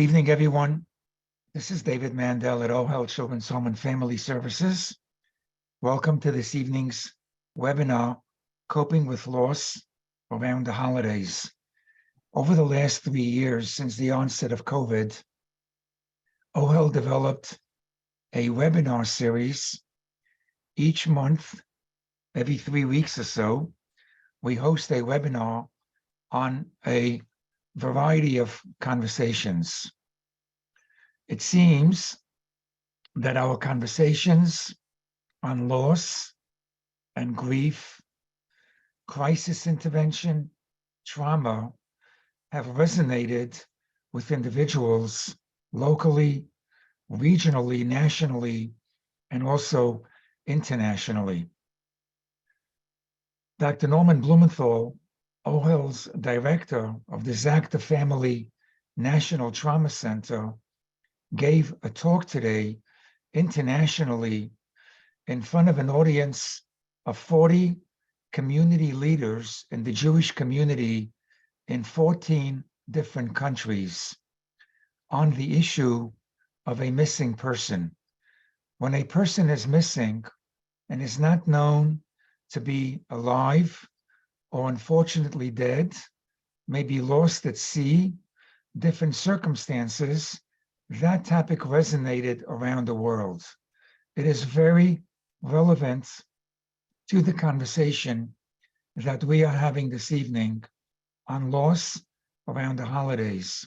Evening, everyone. This is David Mandel at OHEL Children's Home and Family Services. Welcome to this evening's webinar, Coping with Loss Around the Holidays. Over the last 3 years since the onset of COVID, OHEL developed a webinar series. Each month, every 3 weeks or so, we host a webinar on a variety of conversations. It seems that our conversations on loss and grief, crisis intervention, trauma have resonated with individuals locally, regionally, nationally, and also internationally. Dr. Norman Blumenthal, OHEL's director of the Zacta Family National Trauma Center, gave a talk today internationally in front of an audience of 40 community leaders in the Jewish community in 14 different countries on the issue of a missing person. When a person is missing and is not known to be alive or unfortunately dead, may be lost at sea, different circumstances, that topic resonated around the world. It is very relevant to the conversation that we are having this evening on loss around the holidays.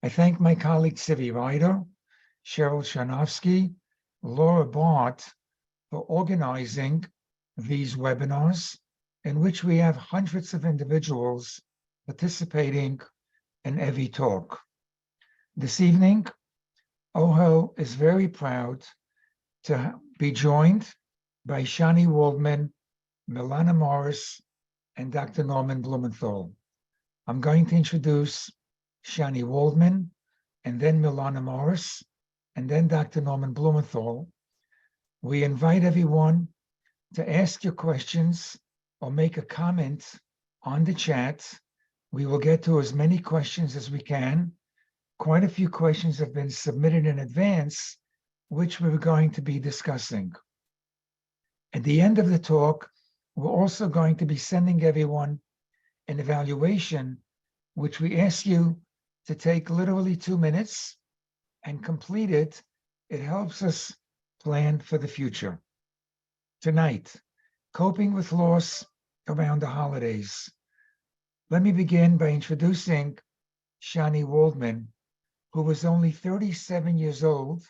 I thank my colleagues Sivi Ryder, Cheryl Charnovsky, Laura Bart for organizing these webinars in which we have hundreds of individuals participating in every talk. This evening, OHEL is very proud to be joined by Shani Waldman, Milana Morris, and Dr. Norman Blumenthal. I'm going to introduce Shani Waldman, and then Milana Morris, and then Dr. Norman Blumenthal. We invite everyone to ask your questions or make a comment on the chat. We will get to as many questions as we can. Quite a few questions have been submitted in advance, which we're going to be discussing. At the end of the talk, we're also going to be sending everyone an evaluation, which we ask you to take literally 2 minutes and complete it. It helps us plan for the future. Tonight, coping with loss around the holidays. Let me begin by introducing Shani Waldman, who was only 37 years old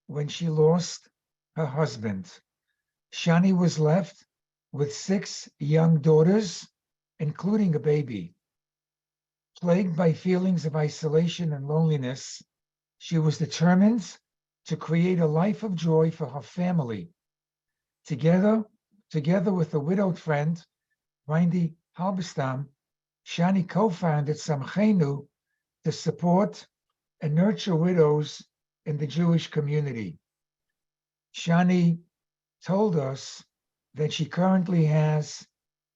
when she lost her husband. Shani was left with 6 young daughters, including a baby. Plagued by feelings of isolation and loneliness, she was determined to create a life of joy for her family. Together with a widowed friend, Randy Halberstam, Shani co-founded Samchenu to support and nurture widows in the Jewish community. Shani told us that she currently has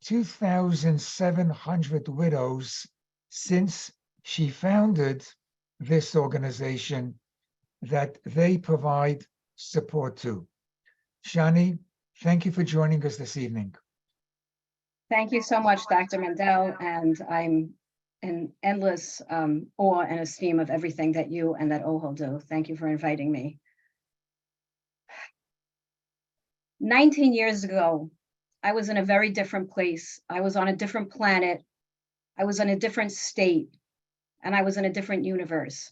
2,700 widows since she founded this organization that they provide support to. Shani, thank you for joining us this evening. Thank you so much, Dr. Mandel, and I'm in endless awe and esteem of everything that you and that OHEL do. Thank you for inviting me. 19 years ago, I was in a very different place. I was on a different planet. I was in a different state, and I was in a different universe.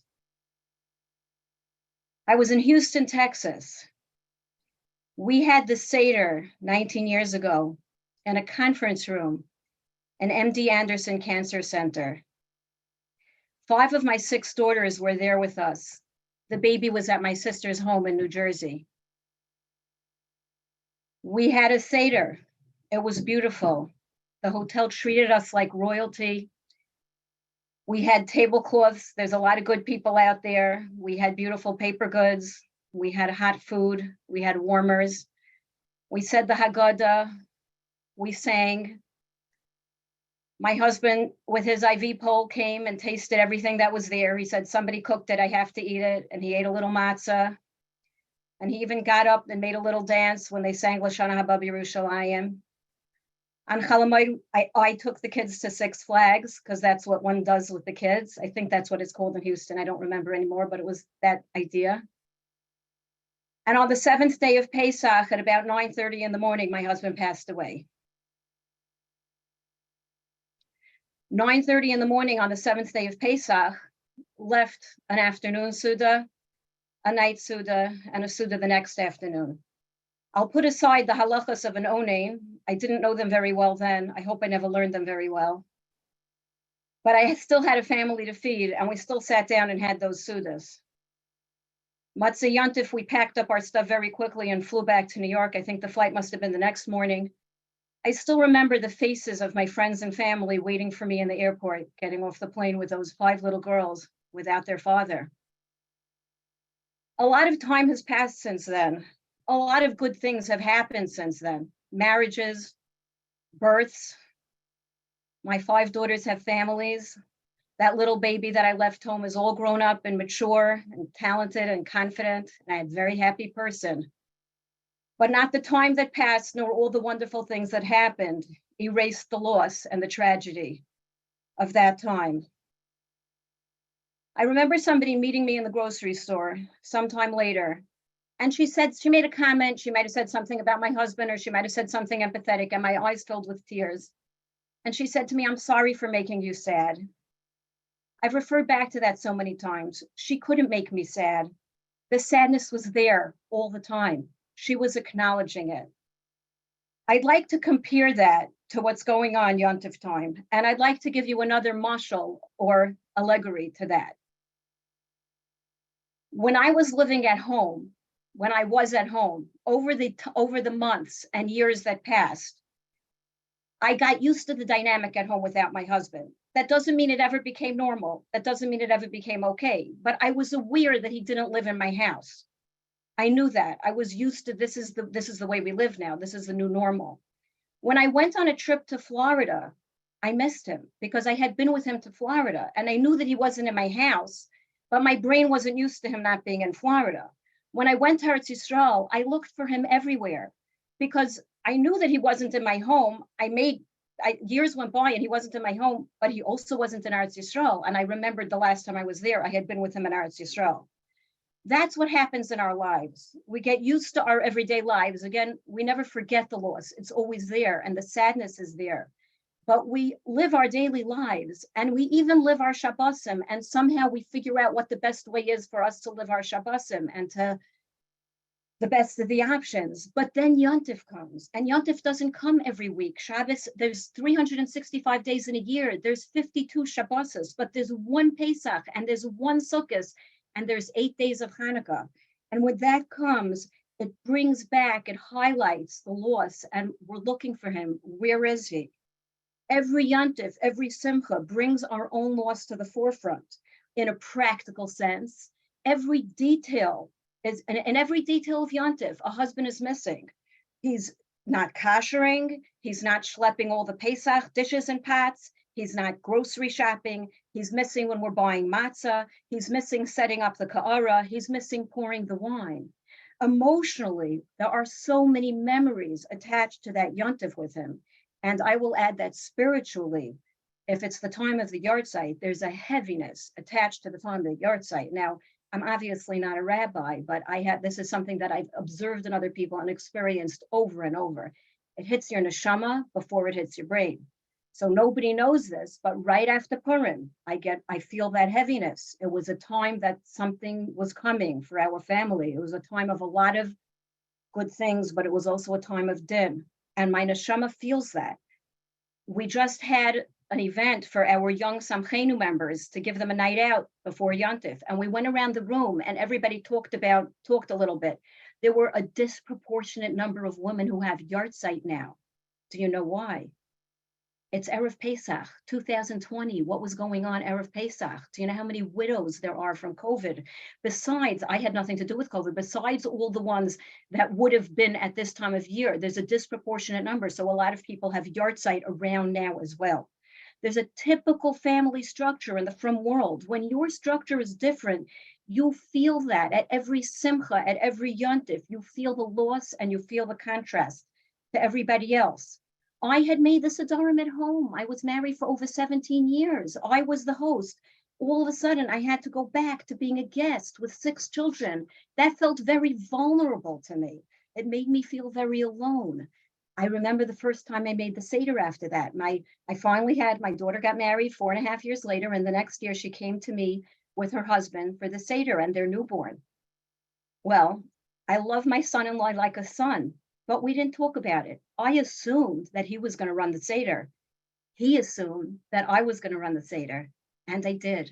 I was in Houston, Texas. We had the Seder 19 years ago in a conference room in MD Anderson Cancer Center. 5 of my 6 daughters were there with us. The baby was at my sister's home in New Jersey. We had a Seder. It was beautiful. The hotel treated us like royalty. We had tablecloths. There's a lot of good people out there. We had beautiful paper goods. We had hot food. We had warmers. We said the Haggadah. We sang. My husband, with his IV pole, came and tasted everything that was there. He said, somebody cooked it, I have to eat it. And he ate a little matzah. And he even got up and made a little dance when they sang Lashana Haba Yerushalayim. On Chalamoid, I took the kids to Six Flags because that's what one does with the kids. I think that's what it's called in Houston. I don't remember anymore, but it was that idea. And on the 7th day of Pesach at about 9:30 in the morning, my husband passed away. 9:30 in the morning on the 7th day of Pesach, left an afternoon Suda, a night Suda, and a Suda the next afternoon. I'll put aside the halachas of an onain. I didn't know them very well then. I hope I never learned them very well. But I still had a family to feed, and we still sat down and had those Sudas. Matzah Yantif, we packed up our stuff very quickly and flew back to New York. I think the flight must have been the next morning. I still remember the faces of my friends and family waiting for me in the airport, getting off the plane with those 5 little girls without their father. A lot of time has passed since then. A lot of good things have happened since then. Marriages, births. My 5 daughters have families. That little baby that I left home is all grown up and mature and talented and confident, and I'm a very happy person. But not the time that passed, nor all the wonderful things that happened, erased the loss and the tragedy of that time. I remember somebody meeting me in the grocery store sometime later, and she made a comment. She might have said something about my husband, or she might have said something empathetic, and my eyes filled with tears. And she said to me, "I'm sorry for making you sad." I've referred back to that so many times. She couldn't make me sad. The sadness was there all the time. She was acknowledging it. I'd like to compare that to what's going on Yontif time, and I'd like to give you another mashal or allegory to that. When I was living at home, over the months and years that passed, I got used to the dynamic at home without my husband. That doesn't mean it ever became normal. That doesn't mean it ever became okay. But I was aware that he didn't live in my house. I knew that. I was used to this is the way we live now. This is the new normal. When I went on a trip to Florida, I missed him because I had been with him to Florida, and I knew that he wasn't in my house, but my brain wasn't used to him not being in Florida. When I went to Eretz Yisrael, I looked for him everywhere because I knew that he wasn't in my home. Years went by and he wasn't in my home, but he also wasn't in Eretz Yisrael. And I remembered the last time I was there, I had been with him in Eretz Yisrael. That's what happens in our lives. We get used to our everyday lives. Again, we never forget the loss. It's always there and the sadness is there. But we live our daily lives and we even live our Shabbosim, and somehow we figure out what the best way is for us to live our Shabbosim and to the best of the options. But then Yontif comes, and Yontif doesn't come every week. Shabbos, there's 365 days in a year. There's 52 Shabbos, but there's one Pesach and there's one Sukkot and there's 8 days of Hanukkah. And when that comes, it brings back, it highlights the loss, and we're looking for him. Where is he? Every Yontif, every Simcha brings our own loss to the forefront in a practical sense. Every detail is, in every detail of Yontif, a husband is missing. He's not koshering, he's not schlepping all the Pesach dishes and pots, he's not grocery shopping, he's missing when we're buying matzah, he's missing setting up the ka'ara, he's missing pouring the wine. Emotionally, there are so many memories attached to that Yontif with him. And I will add that spiritually, if it's the time of the yahrzeit, there's a heaviness attached to the time of the yahrzeit. Now, I'm obviously not a rabbi, but this is something that I've observed in other people and experienced over and over. It hits your neshama before it hits your brain. So nobody knows this, but right after Purim, I feel that heaviness. It was a time that something was coming for our family. It was a time of a lot of good things, but it was also a time of din. And my neshama feels that. We just had an event for our young Samchenu members to give them a night out before Yontif. And we went around the room and everybody talked a little bit. There were a disproportionate number of women who have yahrzeit now. Do you know why? It's Erev Pesach, 2020. What was going on Erev Pesach? Do you know how many widows there are from COVID? Besides, I had nothing to do with COVID. Besides all the ones that would have been at this time of year, there's a disproportionate number. So a lot of people have yahrzeit around now as well. There's a typical family structure in the frum world. When your structure is different, you feel that at every simcha, at every yontif. You feel the loss and you feel the contrast to everybody else. I had made the Siddharam at home. I was married for over 17 years. I was the host. All of a sudden, I had to go back to being a guest with 6 children. That felt very vulnerable to me. It made me feel very alone. I remember the first time I made the Seder after that. I finally had, my daughter got married 4.5 years later, and the next year she came to me with her husband for the Seder and their newborn. Well, I love my son-in-law like a son, but we didn't talk about it. I assumed that he was going to run the Seder. He assumed that I was going to run the Seder, and I did.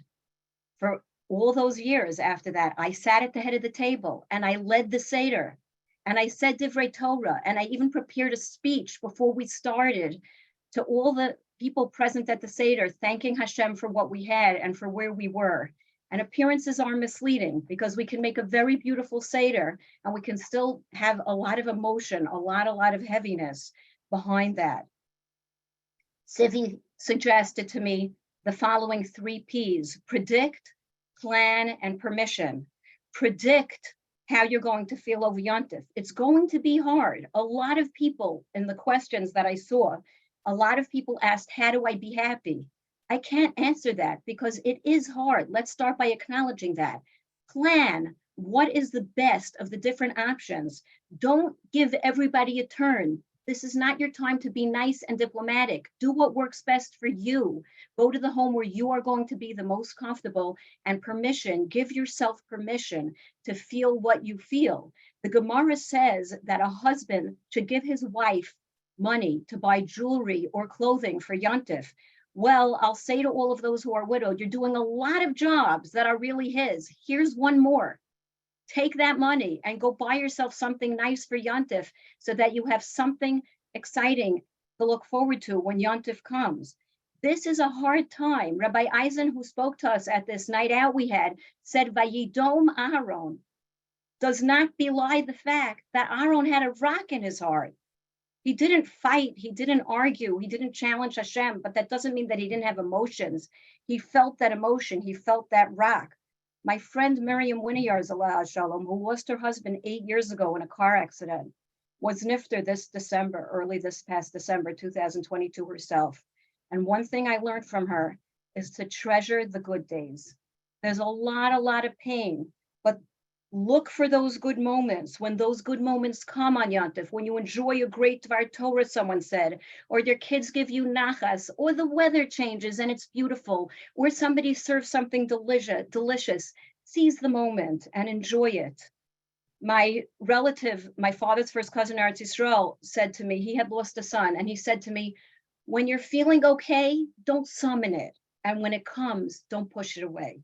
For all those years after that, I sat at the head of the table and I led the Seder. And I said Divrei Torah, and I even prepared a speech before we started to all the people present at the Seder, thanking Hashem for what we had and for where we were. And appearances are misleading because we can make a very beautiful Seder and we can still have a lot of emotion, a lot of heaviness behind that. Sivi suggested to me the following 3 P's: predict, plan, and permission. Predict how you're going to feel over Yontif. It's going to be hard. A lot of people in the questions that I saw, a lot of people asked, how do I be happy? I can't answer that because it is hard. Let's start by acknowledging that. Plan, what is the best of the different options? Don't give everybody a turn. This is not your time to be nice and diplomatic. Do what works best for you. Go to the home where you are going to be the most comfortable, and permission. Give yourself permission to feel what you feel. The Gemara says that a husband should give his wife money to buy jewelry or clothing for Yontif. Well, I'll say to all of those who are widowed, you're doing a lot of jobs that are really his. Here's one more. Take that money and go buy yourself something nice for Yontif so that you have something exciting to look forward to when Yontif comes. This is a hard time. Rabbi Eisen, who spoke to us at this night out we had, said, Vayidom Aharon, does not belie the fact that Aaron had a rock in his heart. He didn't fight, he didn't argue, he didn't challenge Hashem, but that doesn't mean that he didn't have emotions. He felt that emotion, he felt that rock. My friend Miriam Winiyar, Zallah Shalom, who lost her husband 8 years ago in a car accident, was nifter this December, early this past December, 2022 herself. And one thing I learned from her is to treasure the good days. There's a lot of pain, but look for those good moments. When those good moments come on Yontif, when you enjoy a great Dvar Torah, someone said, or your kids give you nachas, or the weather changes and it's beautiful, or somebody serves something delicious, seize the moment and enjoy it. My relative, my father's first cousin, Eretz Yisrael, said to me, he had lost a son, and he said to me, when you're feeling okay, don't summon it. And when it comes, don't push it away.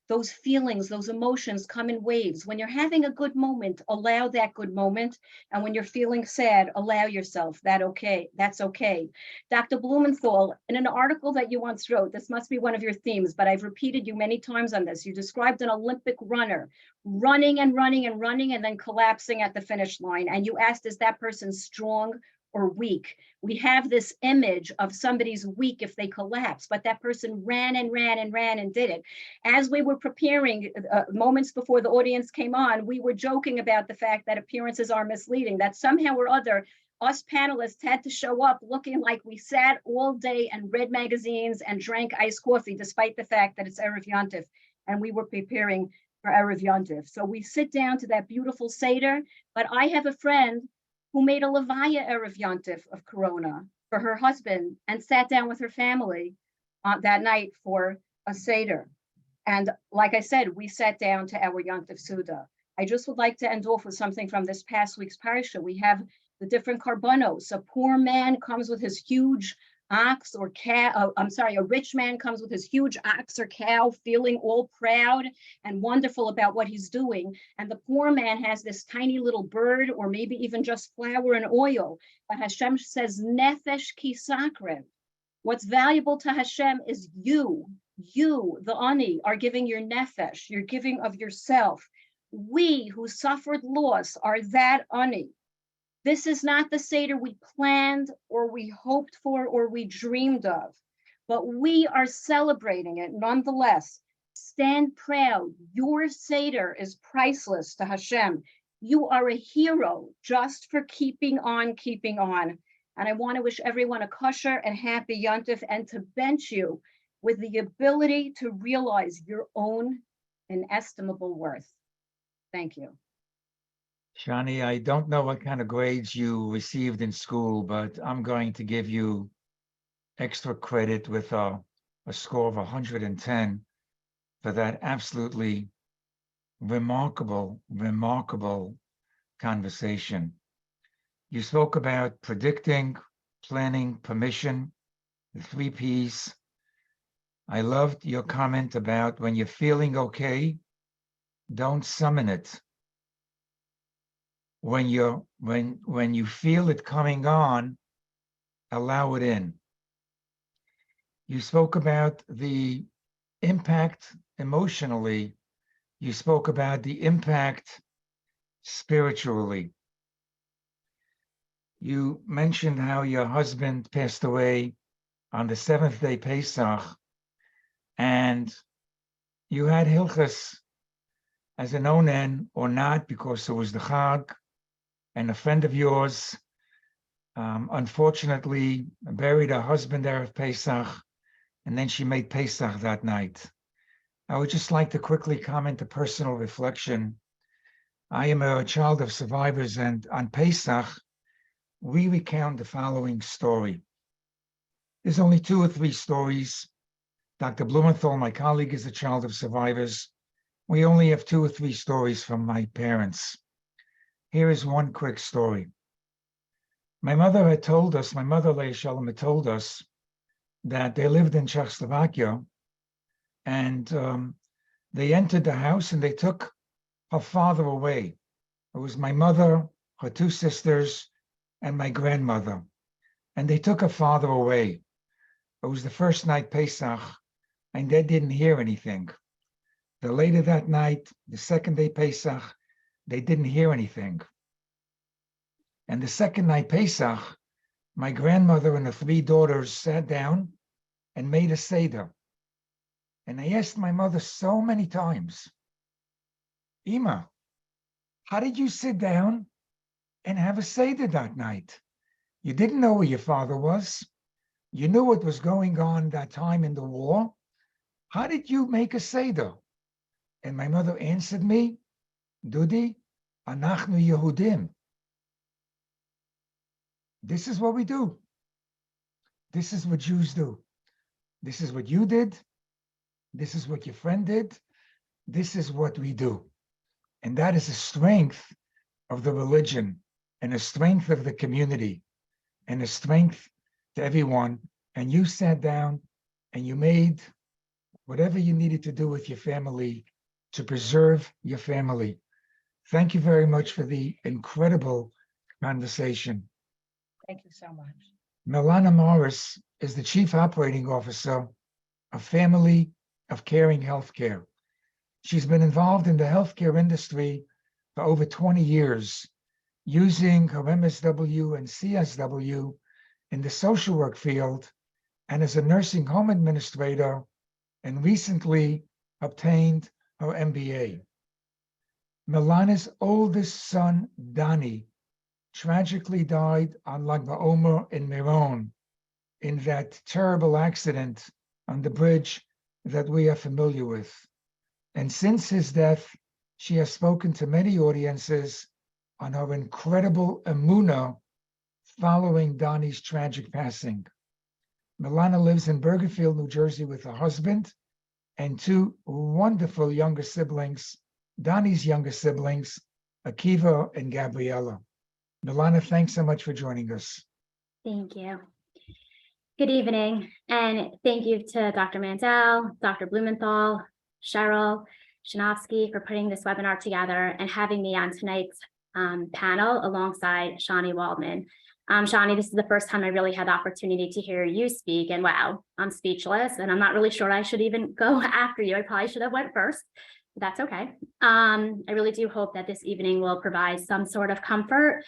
Those feelings, those emotions come in waves. When you're having a good moment, allow that good moment. And when you're feeling sad, allow yourself that's okay. Dr. Blumenthal, in an article that you once wrote, this must be one of your themes, but I've repeated you many times on this. You described an Olympic runner running and then collapsing at the finish line. And you asked, is that person strong or weak? We have this image of somebody's weak if they collapse, but that person ran and did it. As we were preparing, moments before the audience came on, we were joking about the fact that appearances are misleading, that somehow or other, us panelists had to show up looking like we sat all day and read magazines and drank iced coffee, despite the fact that it's Erev Yontif, and we were preparing for Erev Yontif. So we sit down to that beautiful Seder, but I have a friend who made a Levaya Erev Yontif of Corona for her husband and sat down with her family that night for a Seder. And like I said, we sat down to our Yontif Suda. I just would like to end off with something from this past week's parsha. We have the different karbanos. A poor man comes with his huge ox or cow, a rich man comes with his huge ox or cow, feeling all proud and wonderful about what he's doing. And the poor man has this tiny little bird, or maybe even just flour and oil. But Hashem says, nefesh ki sakrev. What's valuable to Hashem is you, the ani, are giving your nefesh, you're giving of yourself. We who suffered loss are that ani. This is not the Seder we planned or we hoped for or we dreamed of. but we are celebrating it nonetheless. Stand proud. Your Seder is priceless to Hashem. You are a hero just for keeping on, keeping on. And I want to wish everyone a kosher and happy Yontif and to bench you with the ability to realize your own inestimable worth. Thank you. Shani, I don't know what kind of grades you received in school, but I'm going to give you extra credit with a score of 110 for that absolutely remarkable conversation. You spoke about predicting, planning, permission, the 3 Ps. I loved your comment about when you're feeling okay, don't summon it. When you feel it coming on, allow it in. You spoke about the impact emotionally. You spoke about the impact spiritually. You mentioned how your husband passed away on the 7th day Pesach, and you had Hilchas as an onen or not because it was the Chag, and a friend of yours unfortunately buried her husband there at Pesach, and then she made Pesach that night. I would just like to quickly comment a personal reflection. I am a child of survivors, and on Pesach, we recount the following story. There's only 2 or 3 stories. Dr. Blumenthal, my colleague, is a child of survivors. We only have 2 or 3 stories from my parents. Here is one quick story. My mother, Leah Shalom, had told us that they lived in Czechoslovakia, and they entered the house and they took her father away. It was my mother, her 2 sisters, and my grandmother. And they took her father away. It was the first night Pesach, and they didn't hear anything. The later that night, the 2nd day Pesach, they didn't hear anything. And the 2nd night Pesach, my grandmother and the 3 daughters sat down and made a Seder. And I asked my mother so many times, Ima, how did you sit down and have a Seder that night? You didn't know where your father was. You knew what was going on that time in the war. How did you make a Seder? And my mother answered me, Dudi, anachnu Yehudim. This is what we do. This is what Jews do. This is what you did. This is what your friend did. This is what we do. And that is a strength of the religion and a strength of the community and a strength to everyone. And you sat down and you made whatever you needed to do with your family to preserve your family. Thank you very much for the incredible conversation. Thank you so much. Milana Morris is the Chief Operating Officer of Family of Caring Healthcare. She's been involved in the healthcare industry for over 20 years, using her MSW and CSW in the social work field and as a nursing home administrator, and recently obtained her MBA. Milana's oldest son, Dani, tragically died on Lag BaOmer in Meron in that terrible accident on the bridge that we are familiar with. And since his death, she has spoken to many audiences on her incredible emunah following Dani's tragic passing. Milana lives in Bergenfield, New Jersey with her husband and 2 wonderful younger siblings, Dani's younger siblings, Akiva and Gabriella. Milana, thanks so much for joining us. Thank you. Good evening, and thank you to Dr. Mandel, Dr. Blumenthal, Cheryl Shanofsky for putting this webinar together and having me on tonight's panel alongside Shani Waldman. Shani, this is the first time I really had the opportunity to hear you speak, and wow, I'm speechless, and I'm not really sure I should even go after you. I probably should have went first. But that's okay. I really do hope that this evening will provide some sort of comfort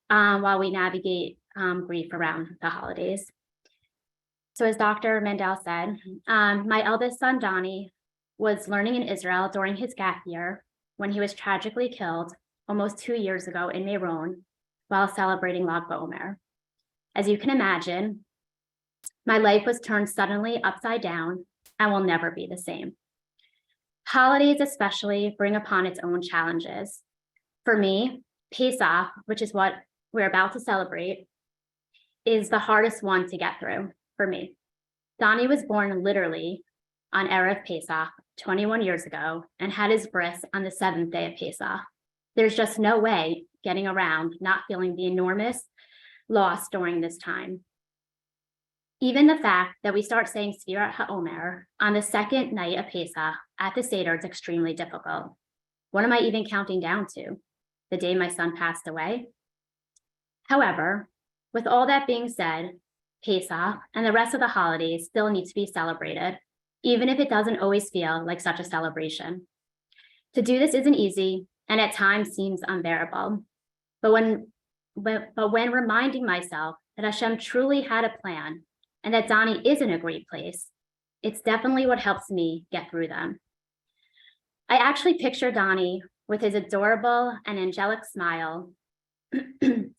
while we navigate grief around the holidays. So as Dr. Mandel said, my eldest son, Donnie, was learning in Israel during his gap year when he was tragically killed almost 2 years ago in Meron while celebrating Lag BaOmer. As you can imagine, my life was turned suddenly upside down and will never be the same. Holidays especially bring upon its own challenges. For me, Pesach, which is what we're about to celebrate, is the hardest one to get through for me. Donnie was born literally on Erev Pesach 21 years ago and had his bris on the 7th day of Pesach. There's just no way getting around not feeling the enormous loss during this time. Even the fact that we start saying Sfirat HaOmer on the second night of Pesach at the Seder is extremely difficult. What am I even counting down to? The day my son passed away? However, with all that being said, Pesach and the rest of the holidays still need to be celebrated, even if it doesn't always feel like such a celebration. To do this isn't easy and at times seems unbearable. But when reminding myself that Hashem truly had a plan and that Donnie is in a great place, it's definitely what helps me get through them. I actually picture Donnie with his adorable and angelic smile,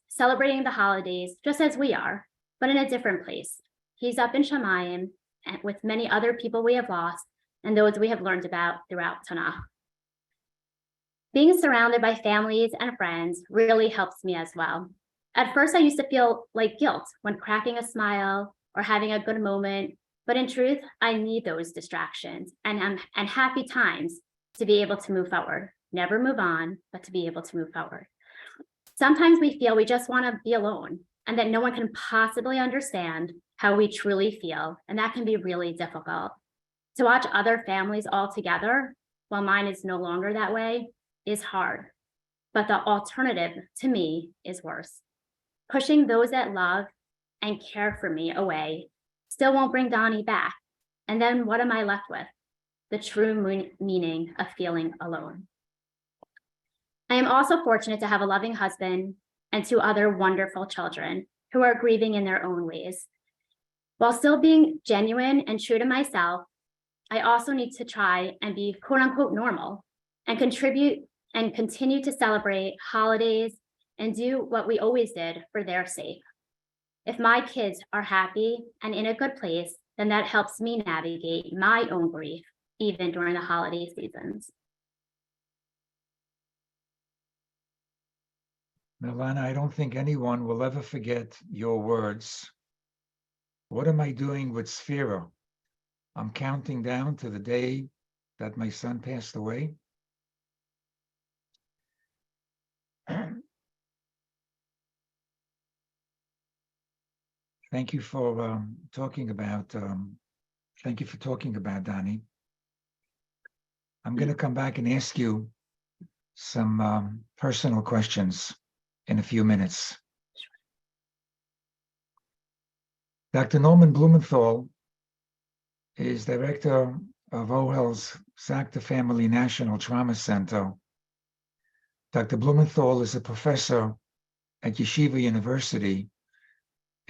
celebrating the holidays just as we are, but in a different place. He's up in Shamayim with many other people we have lost and those we have learned about throughout Tanakh. Being surrounded by families and friends really helps me as well. At first, I used to feel like guilt when cracking a smile or having a good moment, but in truth, I need those distractions and happy times to be able to move forward. Never move on, but to be able to move forward. Sometimes we feel we just want to be alone and that no one can possibly understand how we truly feel, and that can be really difficult. To watch other families all together while mine is no longer that way is hard, but the alternative to me is worse. Pushing those that love and care for me away still won't bring Donnie back. And then what am I left with? The true meaning of feeling alone. I am also fortunate to have a loving husband and 2 other wonderful children who are grieving in their own ways. While still being genuine and true to myself, I also need to try and be quote unquote normal and contribute and continue to celebrate holidays and do what we always did for their sake. If my kids are happy and in a good place, then that helps me navigate my own grief, even during the holiday seasons. Milana, I don't think anyone will ever forget your words. What am I doing with Sphera? I'm counting down to the day that my son passed away. Thank you for talking about Donnie. I'm going to come back and ask you some personal questions in a few minutes. Dr. Norman Blumenthal is director of OHEL's Zakta Family National Trauma Center. Dr. Blumenthal is a professor at Yeshiva University,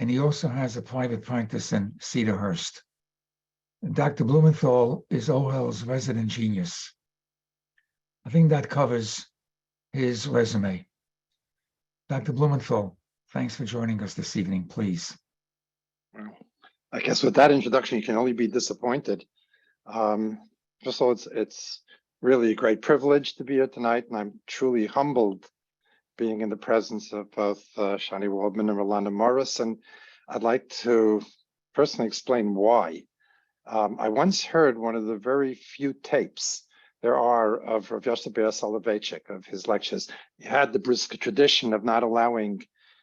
and he also has a private practice in Cedarhurst. Dr. Blumenthal is OHEL's resident genius. I think that covers his resume. Dr. Blumenthal, thanks for joining us this evening, please. Well, I guess with that introduction, you can only be disappointed. First of all, it's really a great privilege to be here tonight, and I'm truly humbled being in the presence of both Shani Waldman and Rolanda Morris. And I'd like to personally explain why. I once heard one of the very few tapes there are of Rav Yosef Ber Soloveitchik, of his lectures. He had the Brisker tradition of not allowing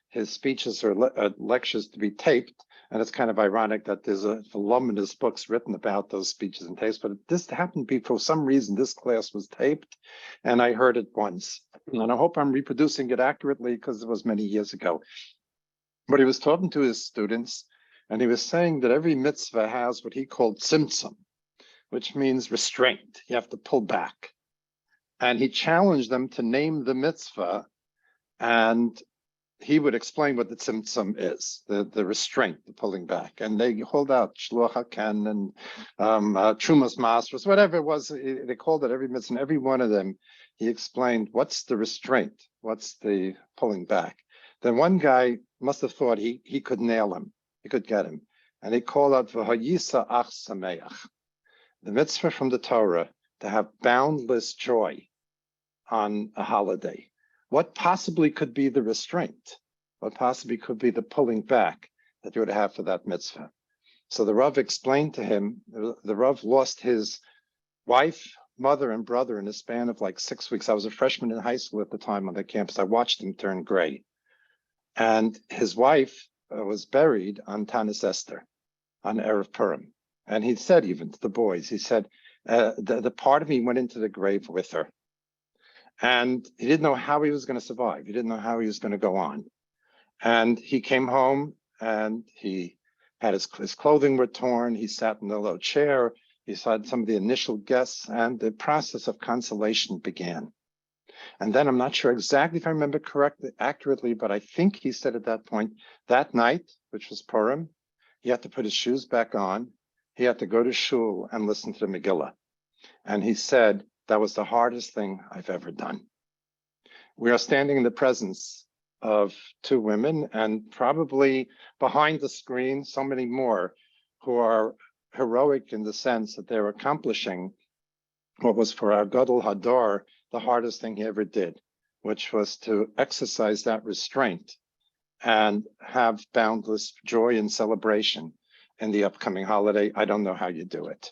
his speeches or lectures to be taped. And it's kind of ironic that there's a voluminous books written about those speeches and tapes, but this happened to be, for some reason, this class was taped, and I heard it once. And I hope I'm reproducing it accurately because it was many years ago. But he was talking to his students, and he was saying that every mitzvah has what he called tzimtzum, which means restraint. You have to pull back. And he challenged them to name the mitzvah and he would explain what the tzimtzum is, the restraint, the pulling back. And they hold out Shluach HaKen and Trumas Masros, whatever it was, they called it every mitzvah. And every one of them, he explained, what's the restraint? What's the pulling back? Then one guy must have thought he could nail him. He could get him. And he called out, V'hayisa ach sameach, the mitzvah from the Torah, to have boundless joy on a holiday. What possibly could be the restraint? What possibly could be the pulling back that you would have for that mitzvah? So the Rav explained to him, the Rav lost his wife, mother, and brother in a span of like 6 weeks. I was a freshman in high school at the time on the campus. I watched him turn gray. And his wife was buried on Tanis Esther, on Erev Purim. And he said, even to the boys, he said, the part of me went into the grave with her. And he didn't know how he was going to survive. He didn't know how he was going to go on. And he came home and he had his clothing were torn. He sat in a low chair. He saw some of the initial guests, and the process of consolation began. And then I'm not sure exactly if I remember accurately, but I think he said at that point, that night, which was Purim, he had to put his shoes back on. He had to go to shul and listen to the Megillah. And he said, that was the hardest thing I've ever done. We are standing in the presence of two women, and probably behind the screen, so many more who are heroic in the sense that they're accomplishing what was for our Gadol Hador the hardest thing he ever did, which was to exercise that restraint and have boundless joy and celebration in the upcoming holiday. I don't know how you do it.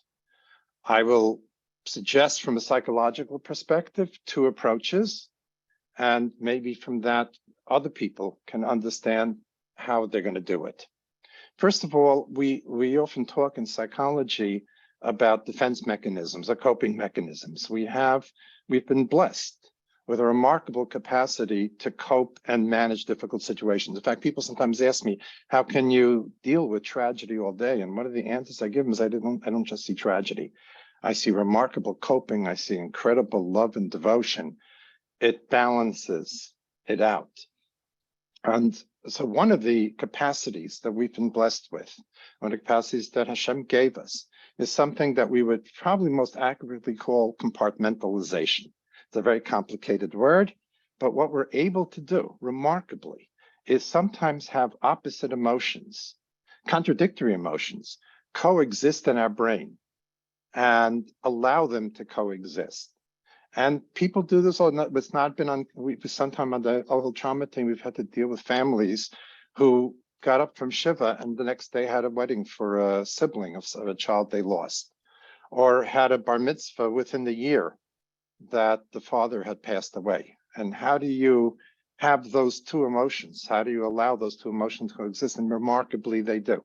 I will suggest from a psychological perspective 2 approaches, and maybe from that other people can understand how they're going to do it. First of all, we often talk in psychology about defense mechanisms or coping mechanisms. We've been blessed with a remarkable capacity to cope and manage difficult situations. In fact, people sometimes ask me, how can you deal with tragedy all day? And one of the answers I give them is I don't just see tragedy. I see remarkable coping. I see incredible love and devotion. It balances it out. And so one of the capacities that we've been blessed with, one of the capacities that Hashem gave us, is something that we would probably most accurately call compartmentalization. It's a very complicated word, but what we're able to do, remarkably, is sometimes have opposite emotions, contradictory emotions, coexist in our brain and allow them to coexist. And people do this all. It's not been on. Sometimes on the whole trauma team, we've had to deal with families who got up from Shiva and the next day had a wedding for a sibling of a child they lost, or had a bar mitzvah within the year that the father had passed away. And how do you have those 2 emotions? How do you allow those 2 emotions to coexist? And remarkably, they do.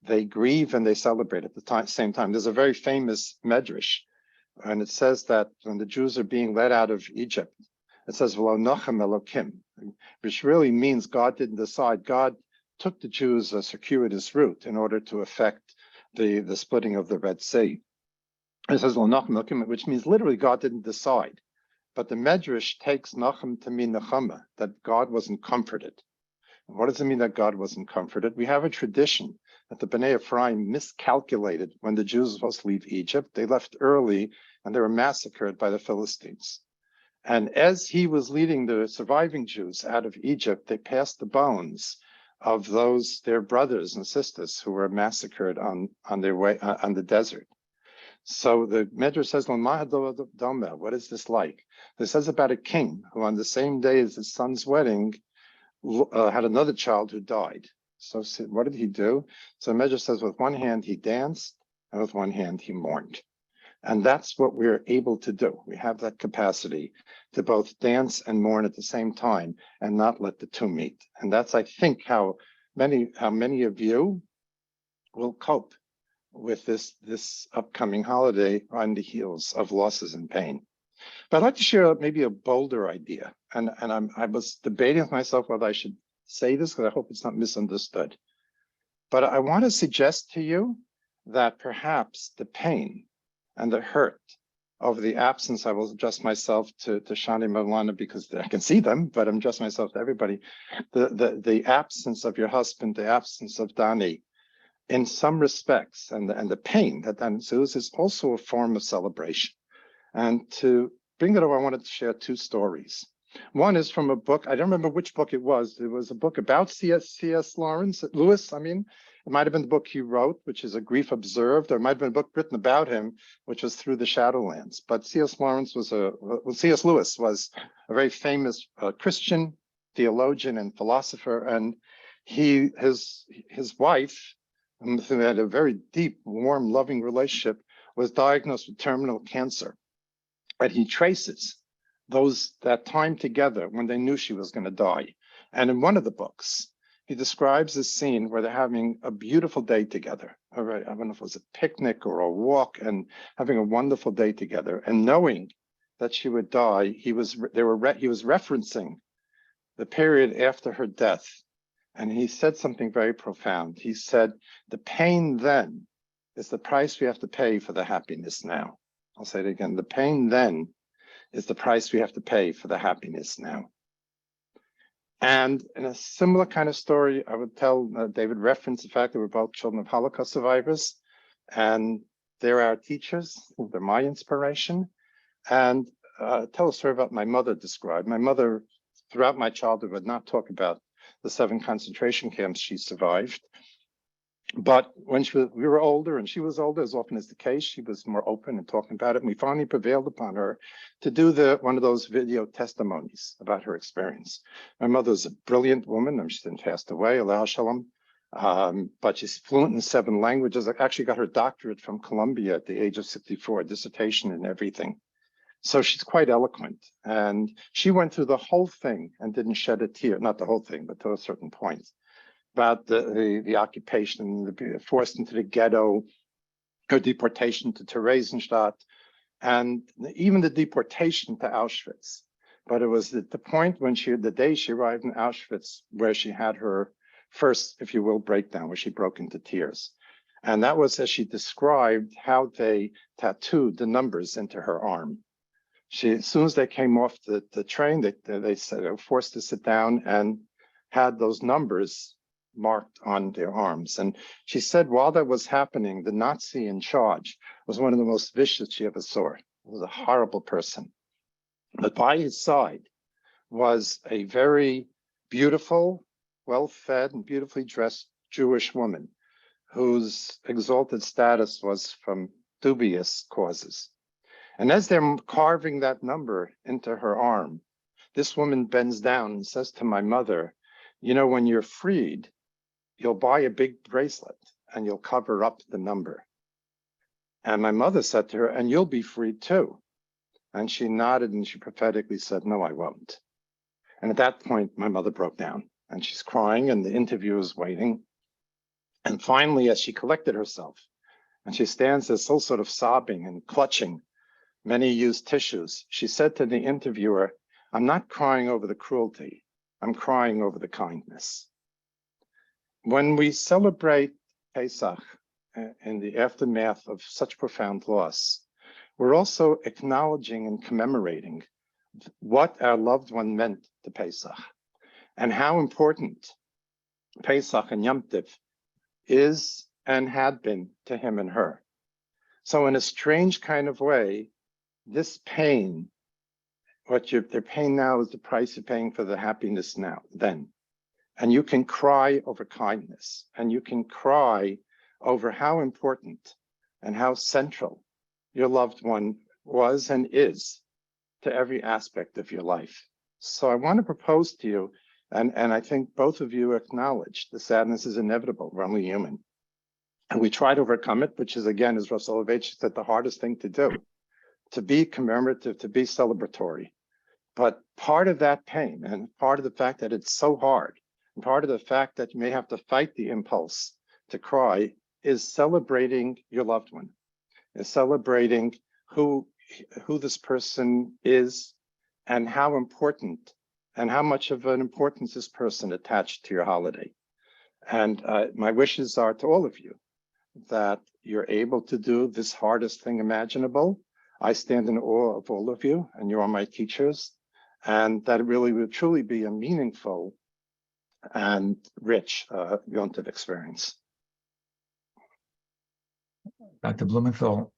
They grieve and they celebrate at the same time. There's a very famous medrash, and it says that when the Jews are being led out of Egypt, it says, "V'lo nochem Elokim," which really means God didn't decide. God took the Jews a circuitous route in order to effect the splitting of the Red Sea. It says, "V'lo nochem Elokim," which means literally God didn't decide. But the Medrash takes Nachem to mean Nechama, that God wasn't comforted. And what does it mean that God wasn't comforted? We have a tradition that the Bnei Ephraim miscalculated when the Jews were supposed to leave Egypt. They left early and they were massacred by the Philistines. And as he was leading the surviving Jews out of Egypt, they passed the bones of their brothers and sisters who were massacred on their way on the desert. So the Medrash says, what is this like? It says about a king who on the same day as his son's wedding had another child who died. So what did he do? So Medrash says with one hand he danced and with one hand he mourned. And that's what we're able to do. We have that capacity to both dance and mourn at the same time and not let the 2 meet. And that's, I think, how many of you will cope with this upcoming holiday on the heels of losses and pain. But I'd like to share maybe a bolder idea. And I was debating with myself whether I should say this because I hope it's not misunderstood. But I want to suggest to you that perhaps the pain and the hurt over the absence. I will adjust myself to Shani and Milana because I can see them, but I'm adjusting myself to everybody. The absence of your husband, the absence of Dani, in some respects, and the pain that ensues is also a form of celebration. And to bring it over, I wanted to share two stories. One is from a book. I don't remember which book it was. It was a book about C.S. Lewis. It might have been the book he wrote, which is A Grief Observed, or it might have been a book written about him, which was Through the Shadowlands. But C.S. Lewis was a very famous Christian theologian and philosopher, and his wife, who had a very deep, warm, loving relationship, was diagnosed with terminal cancer. And he traces that time together when they knew she was going to die. And in one of the books, he describes a scene where they're having a beautiful day together. All right, I don't know if it was a picnic or a walk, and having a wonderful day together. And knowing that she would die, he was referencing the period after her death. And he said something very profound. He said, the pain then is the price we have to pay for the happiness now. I'll say it again. The pain then is the price we have to pay for the happiness now. And in a similar kind of story, I would tell David referenced the fact that we're both children of Holocaust survivors, and they're our teachers. They're my inspiration. And tell a story about my mother described. My mother, throughout my childhood, would not talk about the 7 concentration camps she survived. But when we were older and she was older, as often is the case, she was more open and talking about it. And we finally prevailed upon her to do one of those video testimonies about her experience. My mother was a brilliant woman. She's since passed away, Allahu Shalom. But she's fluent in 7 languages. I actually got her doctorate from Columbia at the age of 64, dissertation and everything. So she's quite eloquent. And she went through the whole thing and didn't shed a tear, not the whole thing, but to a certain point, about the occupation, forced into the ghetto, her deportation to Theresienstadt, and even the deportation to Auschwitz. But it was the point when the day she arrived in Auschwitz, where she had her first, if you will, breakdown, where she broke into tears. And that was as she described how they tattooed the numbers into her arm. As soon as they came off the train, they said they were forced to sit down and had those numbers marked on their arms. And she said while that was happening, the Nazi in charge was one of the most vicious she ever saw. He was a horrible person. But by his side was a very beautiful, well-fed, and beautifully dressed Jewish woman whose exalted status was from dubious causes. And as they're carving that number into her arm, this woman bends down and says to my mother, you know, when you're freed, you'll buy a big bracelet and you'll cover up the number. And my mother said to her, and you'll be freed too. And she nodded and she prophetically said, no, I won't. And at that point, my mother broke down and she's crying and the interviewer is waiting. And finally, as she collected herself and she stands there still sort of sobbing and clutching many used tissues, she said to the interviewer, I'm not crying over the cruelty, I'm crying over the kindness. When we celebrate Pesach in the aftermath of such profound loss, we're also acknowledging and commemorating what our loved one meant to Pesach and how important Pesach and Yom Tov is and had been to him and her. So in a strange kind of way, this pain, their pain now is the price you're paying for the happiness then. And you can cry over kindness, and you can cry over how important and how central your loved one was and is to every aspect of your life. So I want to propose to you, and I think both of you acknowledge the sadness is inevitable. We're only human. And we try to overcome it, which is, again, as Rav Soloveitch said, the hardest thing to do, to be commemorative, to be celebratory. But part of that pain and part of the fact that it's so hard, and part of the fact that you may have to fight the impulse to cry is celebrating your loved one, is celebrating who this person is and how important and how much of an importance this person attached to your holiday. And my wishes are to all of you that you're able to do this hardest thing imaginable I stand in awe of all of you, and you are my teachers, and that it really will truly be a meaningful and rich Yom Tov experience. Dr. Blumenthal,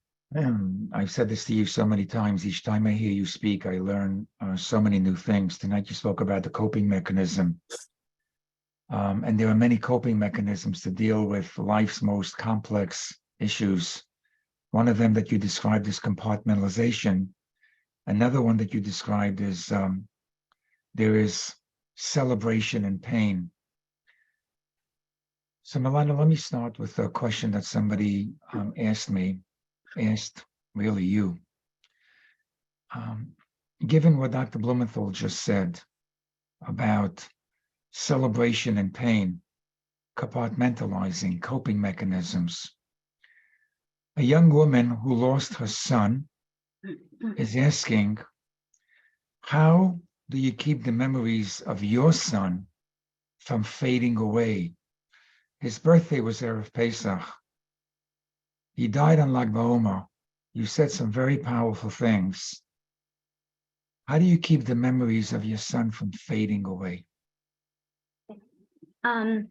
I've said this to you so many times. Each time I hear you speak, I learn so many new things. Tonight you spoke about the coping mechanism. And there are many coping mechanisms to deal with life's most complex issues. One of them that you described is compartmentalization. Another one that you described is there is celebration and pain. So Milana, let me start with a question that somebody asked really you. Given what Dr. Blumenthal just said about celebration and pain, compartmentalizing, coping mechanisms, a young woman who lost her son is asking, how do you keep the memories of your son from fading away? His birthday was Erev Pesach. He died on Lag BaOmer. You said some very powerful things. How do you keep the memories of your son from fading away? I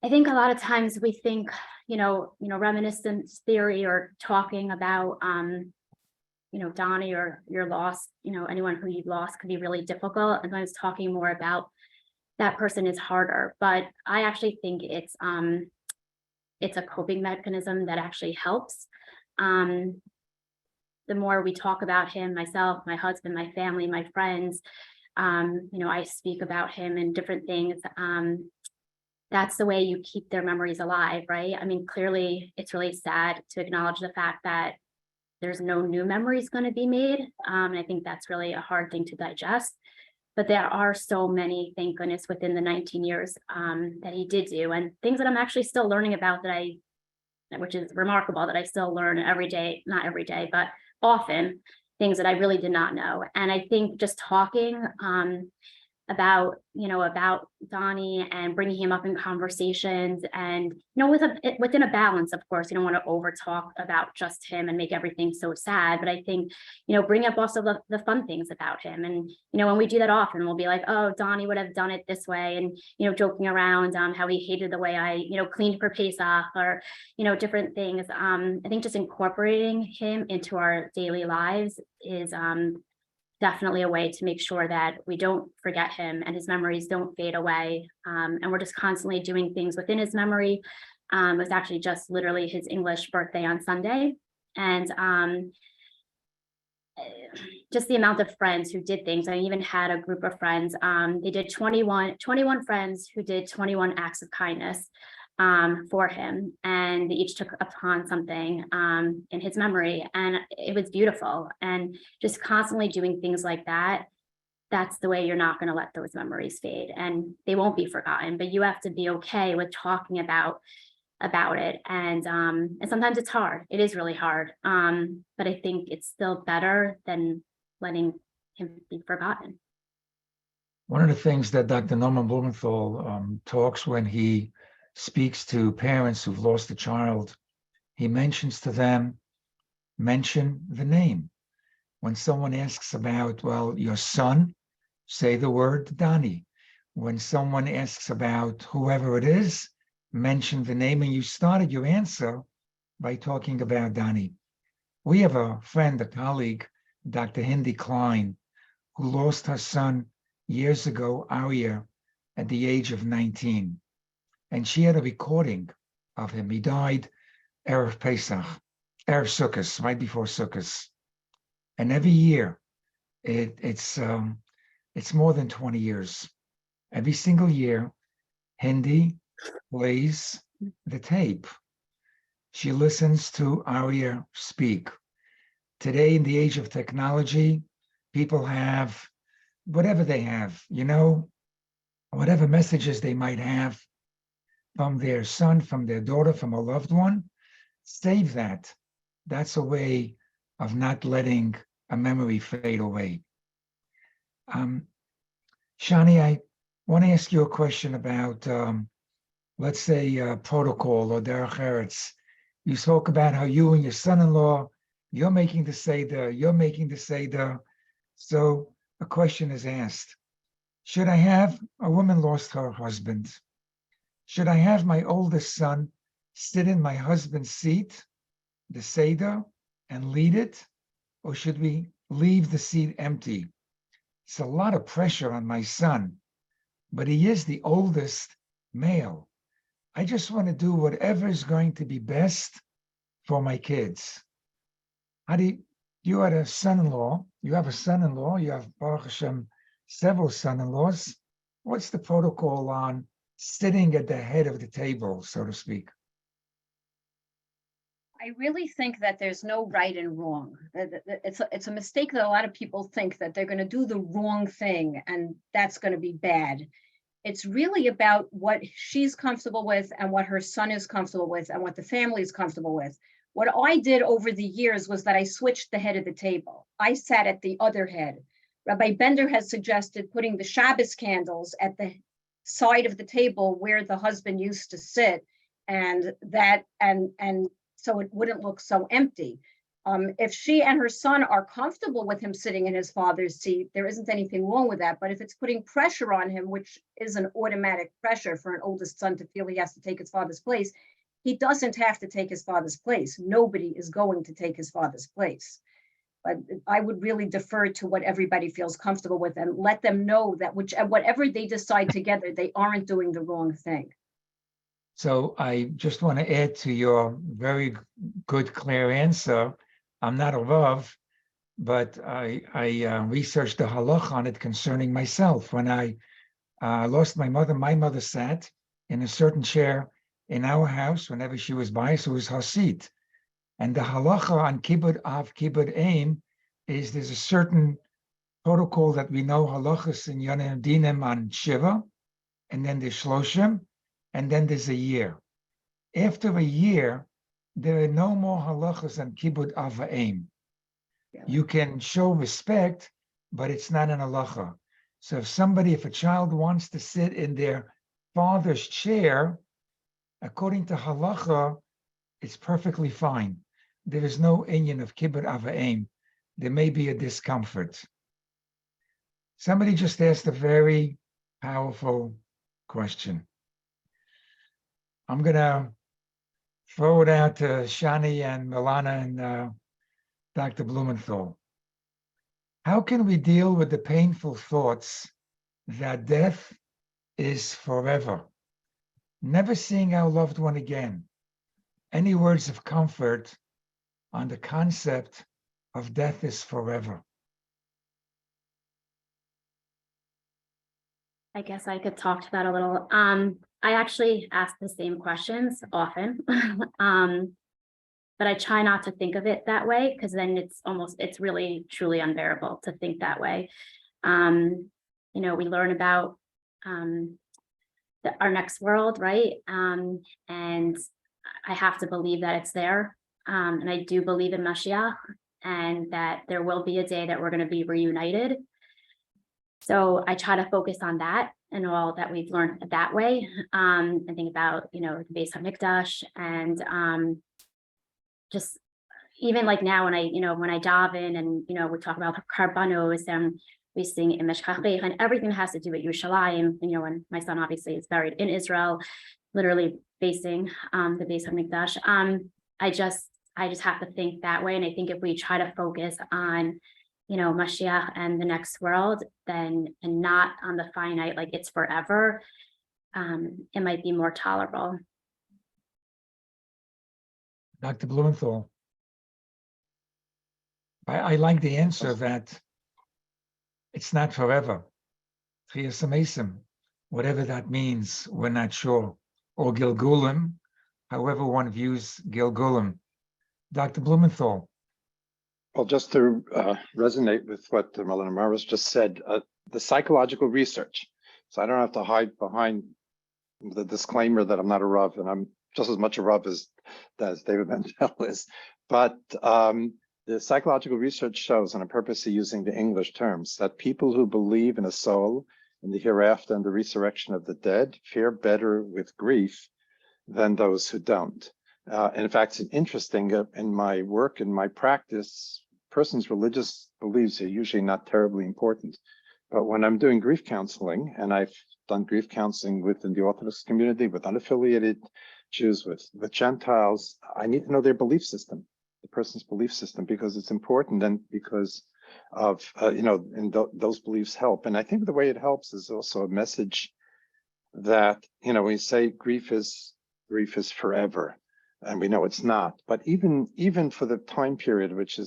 think a lot of times we think, reminiscence theory or talking about, Donnie or your loss, anyone who you've lost could be really difficult. And I was talking more about that person is harder, but I actually think it's a coping mechanism that actually helps. The more we talk about him, myself, my husband, my family, my friends, I speak about him and different things. That's the way you keep their memories alive, right? I mean, clearly it's really sad to acknowledge the fact that there's no new memories going to be made. And I think that's really a hard thing to digest. But there are so many, thank goodness, within the 19 years that he did do, and things that I'm actually still learning about which is remarkable, that I still learn every day, not every day, but often, things that I really did not know. And I think just talking about Donnie and bringing him up in conversations, and within a balance, of course. You don't want to over talk about just him and make everything so sad, but I think bring up also the fun things about him. And when we do that often, we'll be like, oh, Donnie would have done it this way, and joking around how he hated the way I cleaned for Pesach, or different things. I think just incorporating him into our daily lives is definitely a way to make sure that we don't forget him and his memories don't fade away. And we're just constantly doing things within his memory. It was actually just literally his English birthday on Sunday. And just the amount of friends who did things. I even had a group of friends. They did 21 friends who did 21 acts of kindness for him, and they each took upon something in his memory, and it was beautiful. And just constantly doing things like that, that's the way you're not going to let those memories fade, and they won't be forgotten. But you have to be okay with talking about it, and sometimes it's hard. It is really hard, but I think it's still better than letting him be forgotten. One of the things that Dr. Norman Blumenthal talks when he speaks to parents who've lost a child, he mentions to them, mention the name. When someone asks about, well, your son, say the word Donnie. When someone asks about whoever it is, mention the name. And you started your answer by talking about Donnie. We have a friend, a colleague, Dr. Hindi Klein, who lost her son years ago, Arya, at the age of 19. And she had a recording of him. He died Erev Pesach, Erev Sukkot, right before Sukkot. And every year, it's more than 20 years. Every single year, Hindi plays the tape. She listens to Arya speak. Today, in the age of technology, people have whatever they have, whatever messages they might have from their son, from their daughter, from a loved one, save that. That's a way of not letting a memory fade away. Shani, I want to ask you a question about, let's say, protocol or derech eretz. You spoke about how you and your son-in-law you're making the Seder, you're making the Seder. So a question is asked. Should I have, a woman lost her husband. Should I have my oldest son sit in my husband's seat, the Seder, and lead it? Or should we leave the seat empty? It's a lot of pressure on my son, but he is the oldest male. I just want to do whatever is going to be best for my kids. How do you had a son-in-law, you have a son-in-law, you have, Baruch Hashem, several son-in-laws. What's the protocol on sitting at the head of the table, so to speak? I really think that there's no right and wrong. It's a mistake that a lot of people think that they're going to do the wrong thing and that's going to be bad. It's really about what she's comfortable with and what her son is comfortable with and what the family is comfortable with. What I did over the years was that I switched the head of the table. I sat at the other head. Rabbi Bender has suggested putting the Shabbos candles at the side of the table where the husband used to sit, and so it wouldn't look so empty. If she and her son are comfortable with him sitting in his father's seat, there isn't anything wrong with that. But if it's putting pressure on him, which is an automatic pressure for an oldest son to feel he has to take his father's place, he doesn't have to take his father's place. Nobody is going to take his father's place. But I would really defer to what everybody feels comfortable with and let them know that whatever they decide together, they aren't doing the wrong thing. So I just want to add to your very good, clear answer. I'm not a Rav, but I researched the halach on it concerning myself. When I lost my mother sat in a certain chair in our house whenever she was by us. It was her seat. And the halacha on kibbud av, kibbud aim is there's a certain protocol that we know halachas in Yonim Dinim on Shiva, and then there's Shloshim, and then there's a year. After a year, there are no more halachas on kibbud av aim. You can show respect, but it's not an halacha. So if a child wants to sit in their father's chair, according to halacha, it's perfectly fine. There is no inyan of kibbud av aim. There may be a discomfort. Somebody just asked a very powerful question. I'm going to throw it out to Shani and Milana and Dr. Blumenthal. How can we deal with the painful thoughts that death is forever? Never seeing our loved one again. Any words of comfort on the concept of death is forever? I guess I could talk to that a little. I actually ask the same questions often, but I try not to think of it that way, because then it's really truly unbearable to think that way. We learn about our next world, right? And I have to believe that it's there. And I do believe in Mashiach, and that there will be a day that we're going to be reunited. So I try to focus on that and all that we've learned that way. And think about, the Beis HaMikdash, and just even like now when I daven and, we talk about karbanos and we sing Imesh Chachech and everything that has to do with Yerushalayim, and my son obviously is buried in Israel, literally facing the Beis HaMikdash. I just have to think that way. And I think if we try to focus on, Mashiach and the next world, and not on the finite, like it's forever, it might be more tolerable. Dr. Blumenthal, I like the answer that it's not forever. Whatever that means, we're not sure. Or Gilgulim, however one views Gilgulim. Dr. Blumenthal. Well, just to resonate with what Melanie Maris just said, the psychological research. So I don't have to hide behind the disclaimer that I'm not a Rav, and I'm just as much a Rav as David Mendel is. But the psychological research shows, and I'm purposely using the English terms, that people who believe in a soul, in the hereafter and the resurrection of the dead, fare better with grief than those who don't. In fact, it's interesting in my work, in my practice, person's religious beliefs are usually not terribly important. But when I'm doing grief counseling, and I've done grief counseling within the Orthodox community, with unaffiliated Jews, with Gentiles, I need to know their belief system, the person's belief system, because it's important, and because of, those beliefs help. And I think the way it helps is also a message that, we say grief is forever, and we know it's not, but even for the time period, which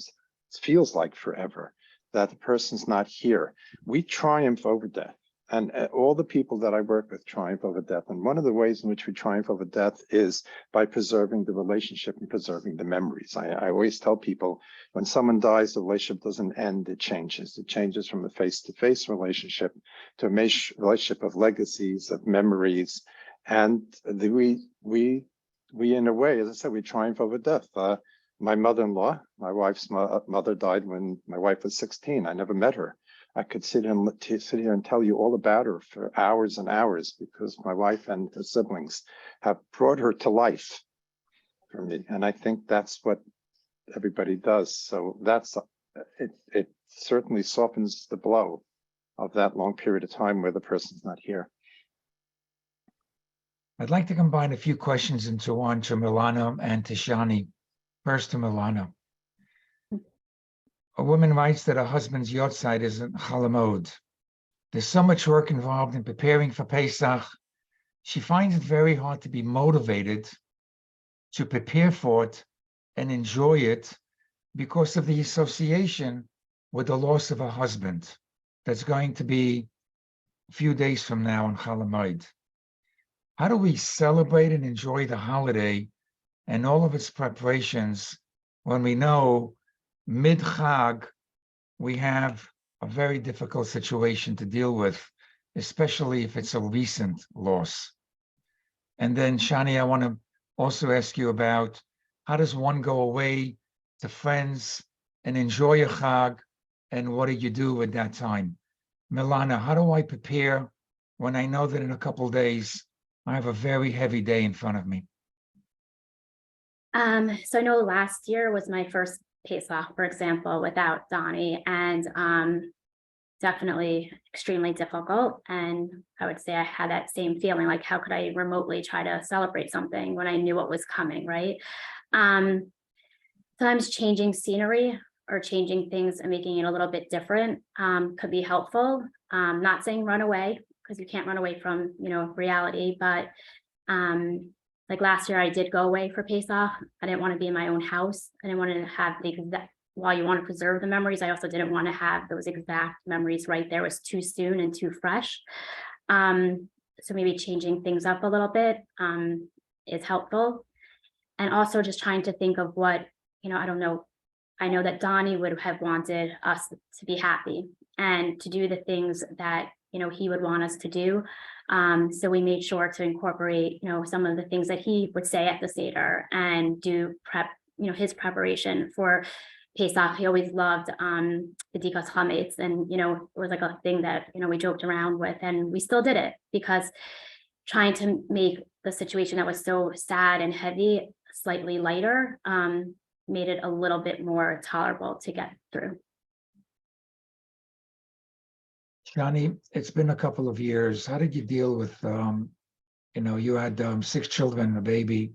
feels like forever, that the person's not here, we triumph over death. And all the people that I work with triumph over death. And one of the ways in which we triumph over death is by preserving the relationship and preserving the memories. I always tell people, when someone dies, the relationship doesn't end, it changes. It changes from a face-to-face relationship to a relationship of legacies, of memories. And we in a way, as I said, we triumph over death. My mother-in-law, my wife's mother, died when my wife was 16. I never met her. I could sit here and tell you all about her for hours and hours, because my wife and her siblings have brought her to life for me. And I think that's what everybody does. So it certainly softens the blow of that long period of time where the person's not here. I'd like to combine a few questions into one, to Milana and to Shani. First to Milana. A woman writes that her husband's yahrzeit is in Chalamod. There's so much work involved in preparing for Pesach. She finds it very hard to be motivated to prepare for it and enjoy it because of the association with the loss of her husband. That's going to be a few days from now on Chalamod. How do we celebrate and enjoy the holiday and all of its preparations when we know mid-Chag we have a very difficult situation to deal with, especially if it's a recent loss? And then, Shani, I want to also ask you about, how does one go away to friends and enjoy a Chag, and what do you do at that time? Milana, how do I prepare when I know that in a couple of days I have a very heavy day in front of me? So I know last year was my first Pesach, for example, without Donnie, and definitely extremely difficult. And I would say I had that same feeling, like, how could I remotely try to celebrate something when I knew what was coming, right? Sometimes changing scenery or changing things and making it a little bit different could be helpful. Not saying run away, because you can't run away from, reality, but like last year, I did go away for Pesach. I didn't want to be in my own house. I didn't want to have the exact, while you want to preserve the memories, I also didn't want to have those exact memories right there. It was too soon and too fresh. So maybe changing things up a little bit is helpful. And also just trying to think of what, I don't know. I know that Donnie would have wanted us to be happy and to do the things that, he would want us to do. So we made sure to incorporate, some of the things that he would say at the Seder and do prep, his preparation for Pesach. He always loved the Dikas Chametz, and, it was like a thing that, we joked around with, and we still did it because trying to make the situation that was so sad and heavy slightly lighter made it a little bit more tolerable to get through. Shani, it's been a couple of years. How did you deal with, you had 6 children, a baby,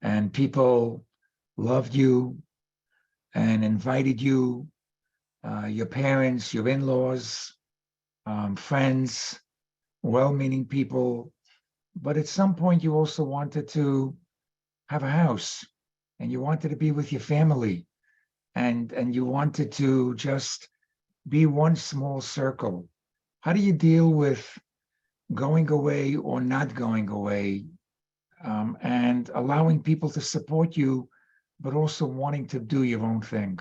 and people loved you and invited you, your parents, your in-laws, friends, well-meaning people. But at some point, you also wanted to have a house, and you wanted to be with your family, and you wanted to just be one small circle. How do you deal with going away or not going away, and allowing people to support you, but also wanting to do your own thing?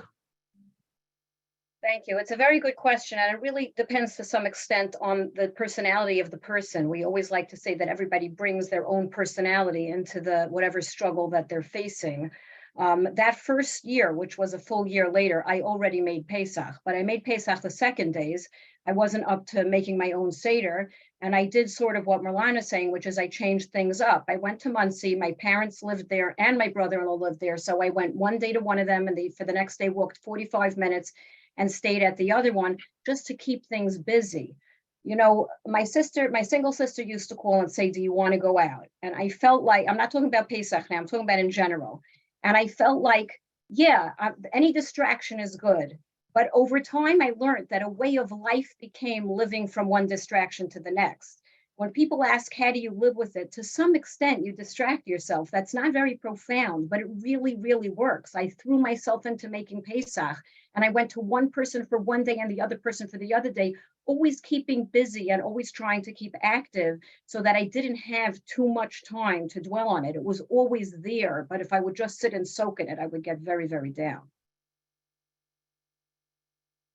Thank you. It's a very good question, and it really depends to some extent on the personality of the person. We always like to say that everybody brings their own personality into the whatever struggle that they're facing. That first year, which was a full year later, I already made Pesach, but I made Pesach the second days. I wasn't up to making my own Seder. And I did sort of what Merlana is saying, which is I changed things up. I went to Muncie, my parents lived there and my brother-in-law lived there. So I went one day to one of them and for the next day walked 45 minutes and stayed at the other one just to keep things busy. You know, my single sister used to call and say, do you want to go out? And I felt like, I'm not talking about Pesach now, I'm talking about in general. And I felt like, yeah, any distraction is good. But over time, I learned that a way of life became living from one distraction to the next. When people ask, how do you live with it? To some extent, you distract yourself. That's not very profound, but it really, really works. I threw myself into making Pesach, and I went to one person for one day and the other person for the other day, always keeping busy and always trying to keep active so that I didn't have too much time to dwell on it. It was always there, but if I would just sit and soak in it, I would get very, very down.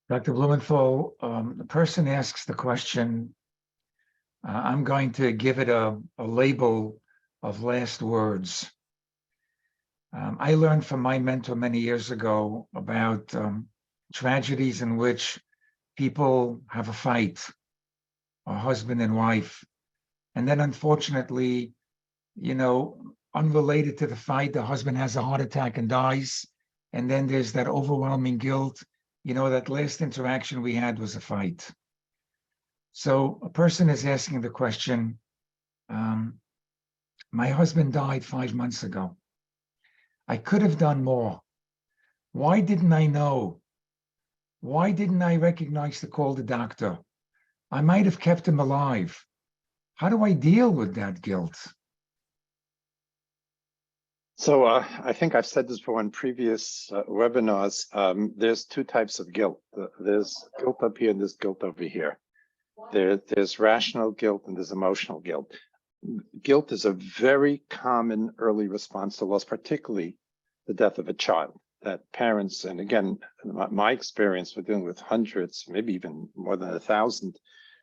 Dr. Blumenthal, the person asks the question, I'm going to give it a label of last words. I learned from my mentor many years ago about tragedies in which people have a fight, a husband and wife, and then unfortunately, you know, unrelated to the fight, the husband has a heart attack and dies, and then there's that overwhelming guilt. You know, that last interaction we had was a fight. So a person is asking the question, my husband died 5 months ago. I could have done more. Why didn't I know? Why didn't I recognize to call the doctor? I might have kept him alive. How do I deal with that guilt? So I think I've said this before in previous webinars. There's two types of guilt. There's guilt up here and there's guilt over here. There's rational guilt and there's emotional guilt. Guilt is a very common early response to loss, particularly the death of a child. That parents, and again, my experience with dealing with hundreds, maybe even more than 1,000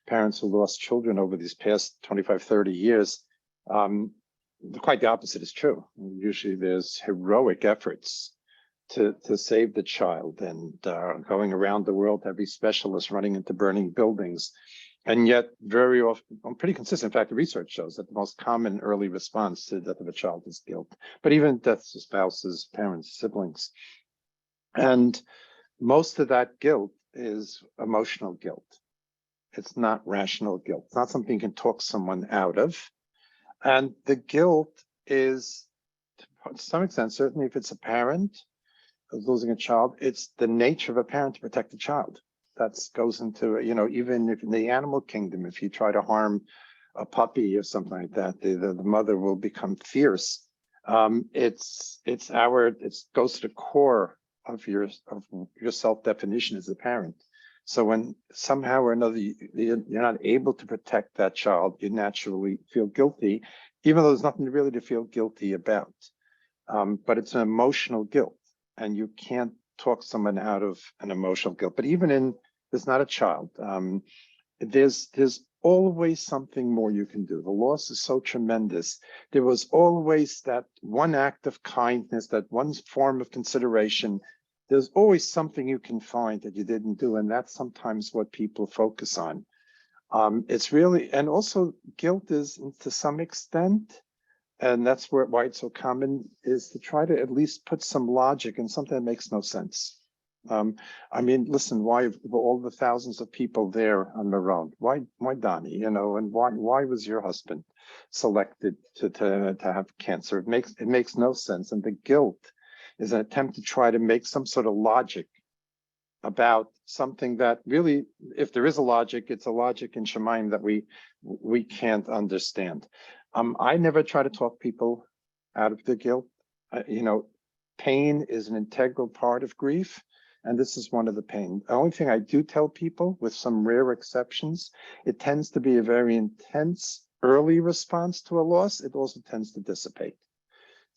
parents who lost children over these past 25, 30 years, quite the opposite is true. Usually there's heroic efforts to save the child and going around the world, every specialist running into burning buildings. And yet very often, pretty consistent. In fact, the research shows that the most common early response to the death of a child is guilt, but even deaths of spouses, parents, siblings. And most of that guilt is emotional guilt. It's not rational guilt. It's not something you can talk someone out of. And the guilt is, to some extent, certainly if it's a parent who's losing a child, it's the nature of a parent to protect the child. That goes into, you know, even if in the animal kingdom, if you try to harm a puppy or something like that, the mother will become fierce. It goes to the core of your self-definition as a parent. So when somehow or another you're not able to protect that child, you naturally feel guilty, even though there's nothing really to feel guilty about. But it's an emotional guilt, and you can't talk someone out of an emotional guilt. But even in, there's not a child, there's always something more you can do. The loss is so tremendous. There was always that one act of kindness, that one form of consideration. There's always something you can find that you didn't do, and that's sometimes what people focus on. It's really, and also guilt is to some extent, and that's why it's so common, is to try to at least put some logic in something that makes no sense. I mean, listen, why all the thousands of people there on Meron? Why Donnie? You know, and why was your husband selected to have cancer? It makes no sense, and the guilt is an attempt to try to make some sort of logic about something that really, if there is a logic, it's a logic in Shemaim that we can't understand. I never try to talk people out of the guilt. You know, pain is an integral part of grief, and this is one of the pain. The only thing I do tell people, with some rare exceptions, it tends to be a very intense early response to a loss. It also tends to dissipate.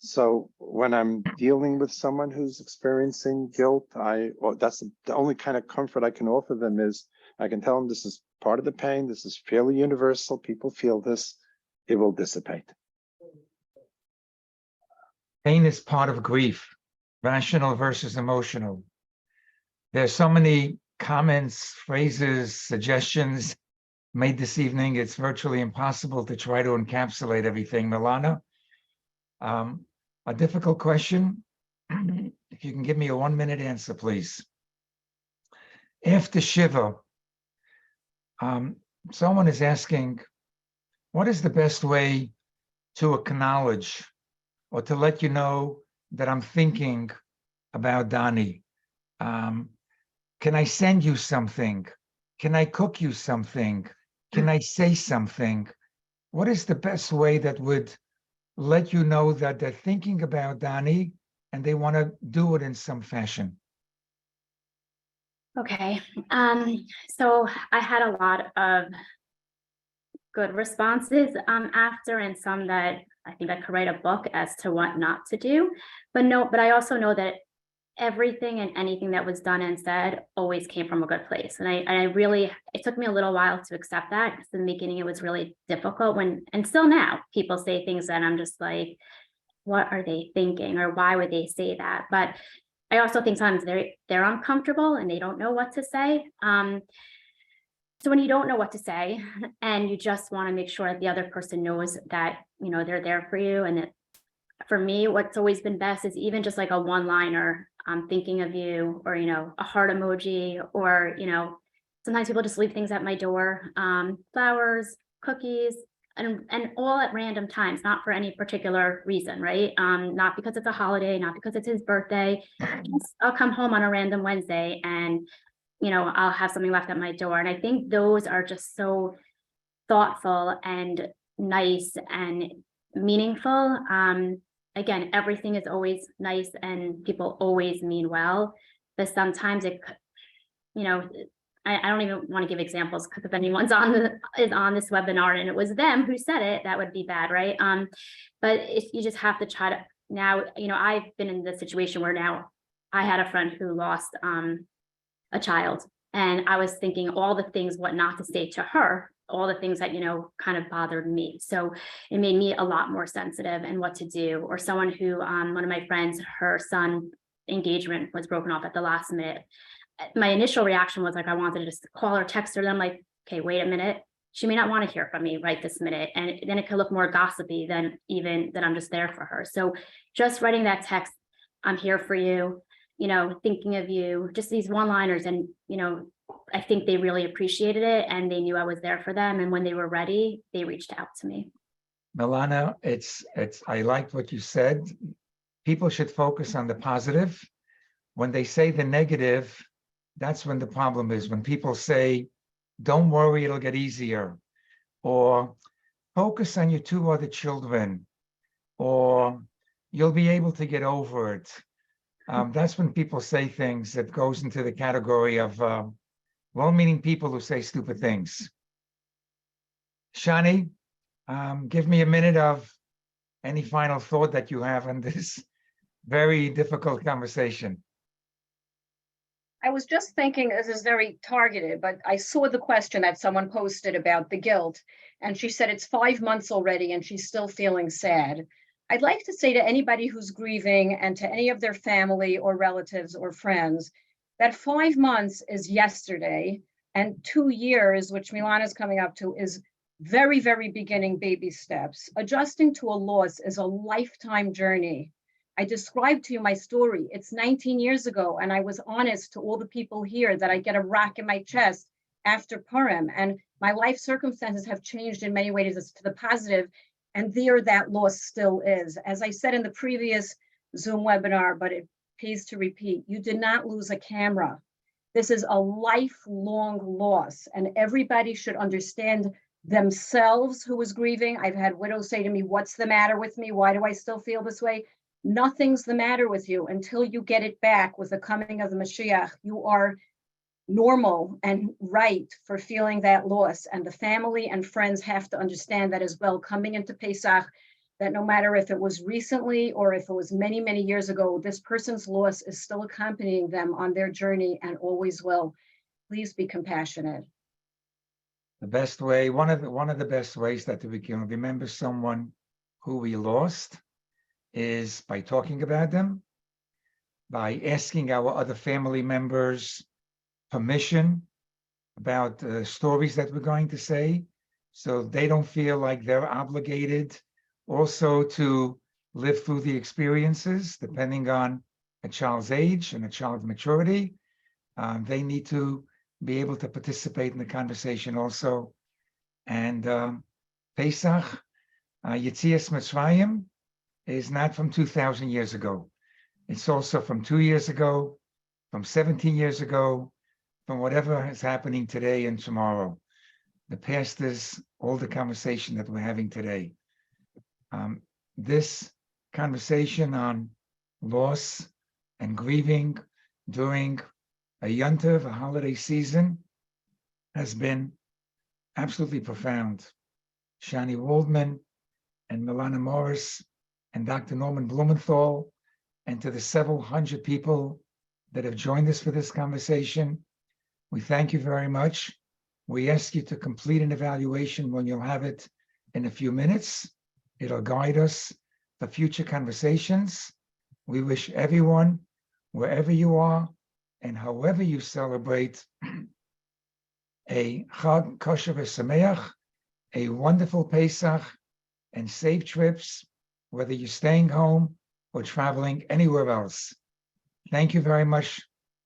So when I'm dealing with someone who's experiencing guilt, that's the only kind of comfort I can offer them is I can tell them this is part of the pain. This is fairly universal. People feel this. It will dissipate. Pain is part of grief. rational versus emotional. There's so many comments, phrases, suggestions made this evening. It's virtually impossible to try to encapsulate everything. Milana, a difficult question. If you can give me a 1-minute answer, please. After Shiva, someone is asking, what is the best way to acknowledge or to let you know that I'm thinking about Dani? Can I send you something? Can I cook you something? Can I say something? What is the best way that would let you know that they're thinking about Dani and they want to do it in some fashion? Okay, so I had a lot of good responses after, and some that I think I could write a book as to what not to do. But I also know that everything and anything that was done and said always came from a good place. And I really, it took me a little while to accept that, because in the beginning it was really difficult and still now people say things that I'm just like, what are they thinking, or why would they say that? But I also think sometimes they're uncomfortable and they don't know what to say. So when you don't know what to say and you just want to make sure that the other person knows that, they're there for you. And that, for me, what's always been best is even just like a one-liner, I'm thinking of you, or, a heart emoji, or, sometimes people just leave things at my door, flowers, cookies, and all at random times, not for any particular reason, right? Not because it's a holiday, not because it's his birthday. Just, I'll come home on a random Wednesday and, I'll have something left at my door. And I think those are just so thoughtful and nice and meaningful. Again, everything is always nice and people always mean well, but sometimes it, I don't even want to give examples, because if anyone's on this webinar and it was them who said it, that would be bad, right? But if you just have to try to, now, I've been in the situation where now I had a friend who lost a child, and I was thinking all the things what not to say to her, all the things that kind of bothered me. So it made me a lot more sensitive and what to do. Or someone who, one of my friends, her son engagement was broken off at the last minute. My initial reaction was like, I wanted to just call or text her. Then I'm like, okay, wait a minute. She may not want to hear from me right this minute. And then it could look more gossipy than even that I'm just there for her. So just writing that text, I'm here for you, thinking of you, just these one-liners. And, I think they really appreciated it, and they knew I was there for them. And when they were ready, they reached out to me. Milana, I liked what you said. People should focus on the positive. When they say the negative, that's when the problem is. When people say, don't worry, it'll get easier, or focus on your 2 other children, or you'll be able to get over it. That's when people say things that goes into the category of well-meaning people who say stupid things. Shani, give me a minute of any final thought that you have on this very difficult conversation. I was just thinking, this is very targeted, but I saw the question that someone posted about the guilt, and she said it's 5 months already and she's still feeling sad. I'd like to say to anybody who's grieving, and to any of their family or relatives or friends, that 5 months is yesterday, and 2 years, which Milana's coming up to, is very, very beginning baby steps. Adjusting to a loss is a lifetime journey. I described to you my story. It's 19 years ago, and I was honest to all the people here that I get a rock in my chest after Purim, and my life circumstances have changed in many ways to the positive, and there that loss still is. As I said in the previous Zoom webinar, but it pays to repeat, you did not lose a camera. This is a lifelong loss, and everybody should understand themselves who is grieving. I've had widows say to me, what's the matter with me? Why do I still feel this way? Nothing's the matter with you until you get it back with the coming of the Mashiach. You are normal and right for feeling that loss. And the family and friends have to understand that as well, coming into Pesach, that no matter if it was recently or if it was many, many years ago, this person's loss is still accompanying them on their journey and always will. Please be compassionate. The best way, one of the best ways that we can remember someone who we lost is by talking about them, by asking our other family members permission about the stories that we're going to say, so they don't feel like they're obligated also to live through the experiences, depending on a child's age and a child's maturity. They need to be able to participate in the conversation also. And Pesach, Yetzias Mitzrayim, is not from 2,000 years ago. It's also from 2 years ago, from 17 years ago, from whatever is happening today and tomorrow. The past is all the conversation that we're having today. This conversation on loss and grieving during a yontiv, a holiday season, has been absolutely profound. Shani Waldman and Milana Morris and Dr. Norman Blumenthal, and to the several hundred people that have joined us for this conversation, we thank you very much. We ask you to complete an evaluation when you'll have it in a few minutes. It'll guide us for future conversations. We wish everyone, wherever you are and however you celebrate, a Chag Kosher V'Sameach, a wonderful Pesach, and safe trips, whether you're staying home or traveling anywhere else. Thank you very much,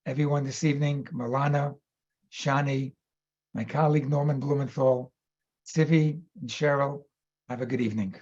everyone, this evening. Milana, Shani, my colleague Norman Blumenthal, Sivi, and Cheryl, have a good evening.